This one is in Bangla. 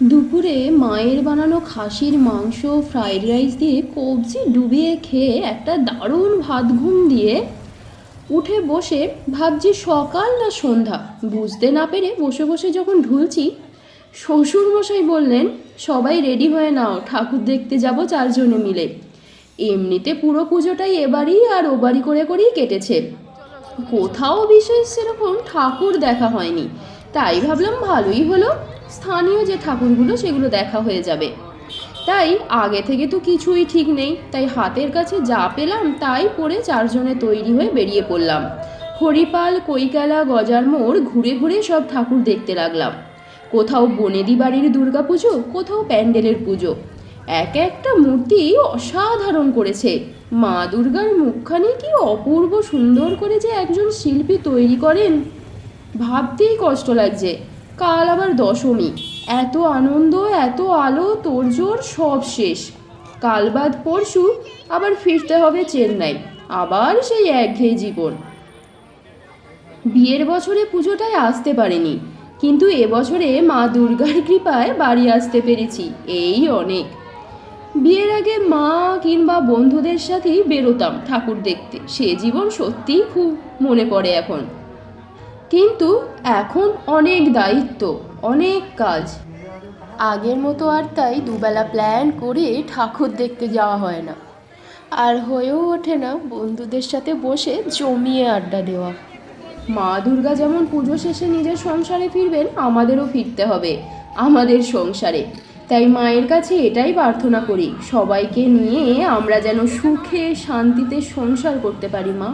দুপুরে মায়ের বানানো খাসির মাংস ফ্রাইড রাইস দিয়ে কবজি ডুবিয়ে খেয়ে একটা দারুণ ভাত ঘুম দিয়ে উঠে বসে ভাবছি সকাল না সন্ধ্যা বুঝতে না পেরে বসে বসে যখন ঢুলছি, শ্বশুরমশাই বললেন, সবাই রেডি হয়ে নাও, ঠাকুর দেখতে যাব 4 জনে মিলে। এমনিতে পুরো পুজোটাই এবারই আর ওবারই করে করেই কেটেছে, কোথাও বিশেষ সেরকম ঠাকুর দেখা হয়নি। তাই ভাবলাম ভালোই হলো, স্থানীয় যে ঠাকুরগুলো সেগুলো দেখা হয়ে যাবে। তাই আগে থেকে তো কিছুই ঠিক নেই, তাই হাতের কাছে যা পেলাম তাই পরে 4 জনে তৈরি হয়ে বেরিয়ে পড়লাম। হরিপাল, কৈকালা, গজার মোড় ঘুরে ঘুরে সব ঠাকুর দেখতে লাগলাম। কোথাও বনেদি বাড়ির দুর্গা পুজো, কোথাও প্যান্ডেলের পুজো। এক একটা মূর্তি অসাধারণ করেছে। মা দুর্গার মুখখানি কি অপূর্ব সুন্দর করে যে একজন শিল্পী তৈরি করেন, ভাবতেই কষ্ট লাগছে। কাল আবার দশমী, এত আনন্দ, এত আলো, তোড়জোড় সব শেষ। কাল বাদ পরশু আবার ফিরতে হবে চেন্নাই, আবার সেই একঘেয়ে জীবন। বিয়ের বছরে পুজোটায় আসতে পারিনি, কিন্তু এবছরে মা দুর্গার কৃপায় বাড়ি আসতে পেরেছি, এই অনেক। বিয়ের আগে মা কিংবা বন্ধুদের সাথেই বেরোতাম ঠাকুর দেখতে, সে জীবন সত্যিই খুব মনে পড়ে এখন। কিন্তু এখন অনেক দায়িত্ব, অনেক কাজ। আগের মতো আর তাই দুবেলা প্ল্যান করে ঠাকুর দেখতে যাওয়া হয় না, আর হয়েও ওঠে না বন্ধুদের সাথে বসে জমিয়ে আড্ডা দেওয়া। মা দুর্গা যেমন পুজো শেষে নিজের সংসারে ফিরবেন, আমাদেরও ফিরতে হবে আমাদের সংসারে। তাই মায়ের কাছে এটাই প্রার্থনা করি, সবাইকে নিয়ে আমরা যেন সুখে শান্তিতে সংসার করতে পারি মা।